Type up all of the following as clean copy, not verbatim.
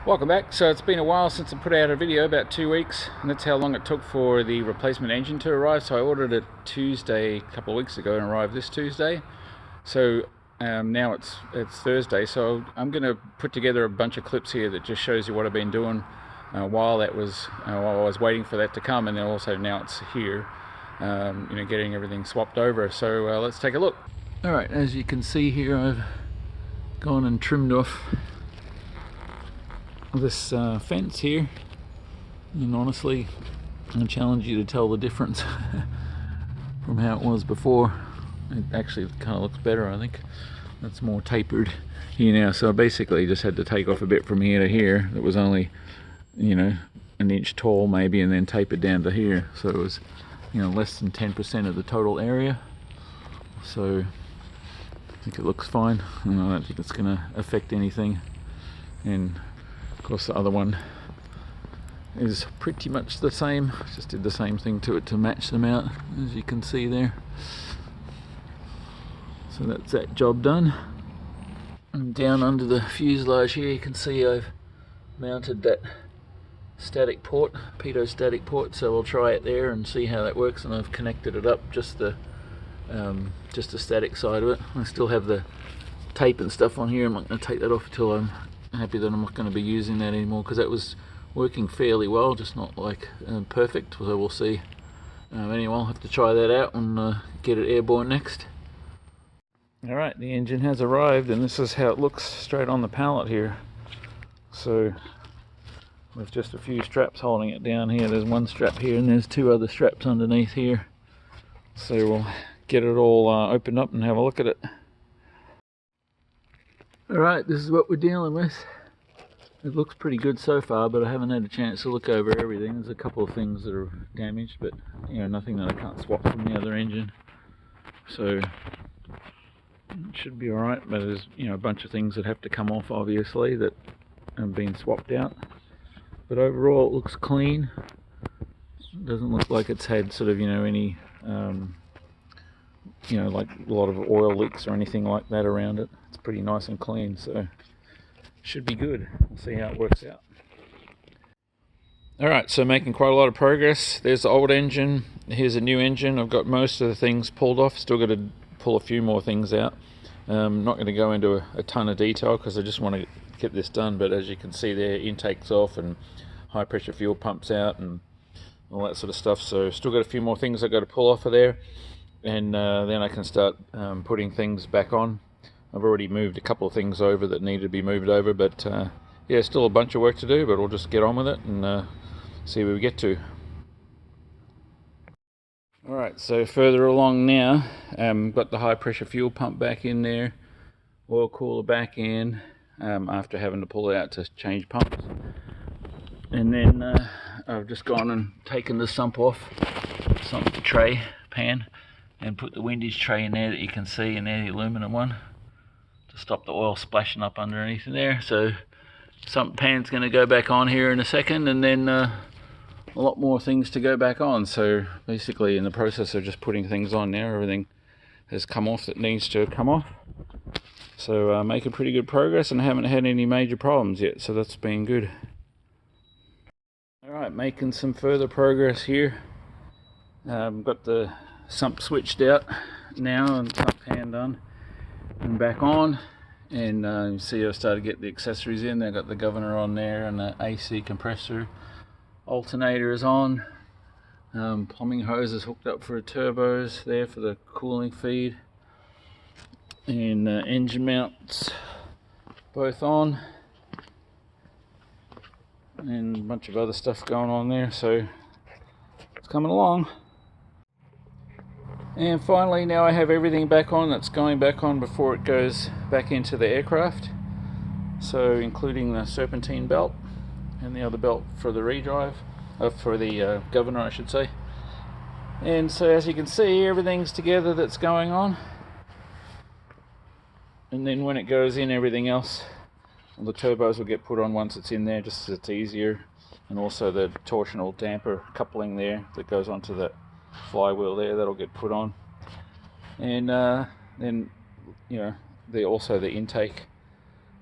Welcome back. So it's been a while since I put out a video, about 2 weeks, and that's how long it took for the replacement engine to arrive. So I ordered it Tuesday, a couple of weeks ago, and arrived this Tuesday. So now it's Thursday, so I'm going to put together a bunch of clips here that just shows you what I've been doing while I was waiting for that to come, and then also now it's here, getting everything swapped over. So let's take a look. All right, as you can see here, I've gone and trimmed off this fence here, and honestly I challenge you to tell the difference from how it was before. It actually kind of looks better. I think that's more tapered here now. So I basically just had to take off a bit from here to here that was only an inch tall maybe, and then tape it down to here, so it was less than 10% of the total area. So I think it looks fine, and I don't think it's going to affect anything. And of course the other one is pretty much the same. Just did the same thing to it to match them out, as you can see there. So that's that job done. And down under the fuselage here you can see I've mounted that static port, pitot static port, so we'll try it there and see how that works. And I've connected it up, just the static side of it. I still have the tape and stuff on here. I'm not going to take that off until I'm happy that I'm not going to be using that anymore, because that was working fairly well, just not like perfect. So we'll see. Anyway, I'll have to try that out and get it airborne next. Alright, the engine has arrived, and this is how it looks straight on the pallet here. So with just a few straps holding it down here, there's one strap here and there's two other straps underneath here. So we'll get it all opened up and have a look at it. Alright, this is what we're dealing with. It looks pretty good so far, but I haven't had a chance to look over everything. There's a couple of things that are damaged, but nothing that I can't swap from the other engine. So it should be alright, but there's a bunch of things that have to come off, obviously, that have been swapped out. But overall it looks clean. It doesn't look like it's had sort of any like a lot of oil leaks or anything like that around it. It's pretty nice and clean, so should be good. We'll see how it works out. Alright, so making quite a lot of progress. There's the old engine, here's a new engine. I've got most of the things pulled off, still got to pull a few more things out. I'm not going to go into a ton of detail because I just want to get this done, but as you can see there, intake's off and high pressure fuel pumps out and all that sort of stuff. So still got a few more things I've got to pull off of there, and then I can start putting things back on. I've already moved a couple of things over that need to be moved over, but yeah, still a bunch of work to do, but we'll just get on with it and see where we get to. Alright, so further along now, got the high pressure fuel pump back in there, oil cooler back in, after having to pull it out to change pumps. And then I've just gone and taken the sump off, tray, pan, and put the windage tray in there that you can see in there, the aluminum one, to stop the oil splashing up underneath in there. So sump pan's going to go back on here in a second, and then a lot more things to go back on. So basically in the process of just putting things on now, everything has come off that needs to come off. So making pretty good progress, and I haven't had any major problems yet, so that's been good. Alright, making some further progress here. Got the sump switched out now and sump pan done and back on, and you see I've started to get the accessories in. They've got the governor on there and the AC compressor. Alternator is on. Plumbing hose is hooked up for turbos there for the cooling feed, and engine mounts both on, and a bunch of other stuff going on there, so it's coming along. And finally, now I have everything back on that's going back on before it goes back into the aircraft, so including the serpentine belt and the other belt for the redrive, for the governor I should say. And so as you can see, everything's together that's going on, and then when it goes in, everything else, the turbos will get put on once it's in there, just so it's easier. And also the torsional damper coupling there that goes onto the flywheel there, that'll get put on. And then also the intake,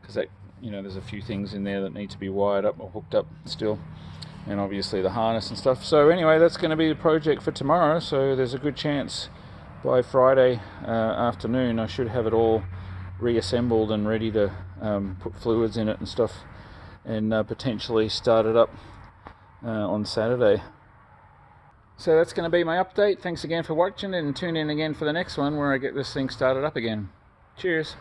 because that you know, there's a few things in there that need to be wired up or hooked up still, and obviously the harness and stuff. So anyway, that's going to be the project for tomorrow. So there's a good chance by Friday afternoon I should have it all reassembled and ready to put fluids in it and stuff, and potentially start it up on Saturday. So that's going to be my update. Thanks again for watching, and tune in again for the next one where I get this thing started up again. Cheers.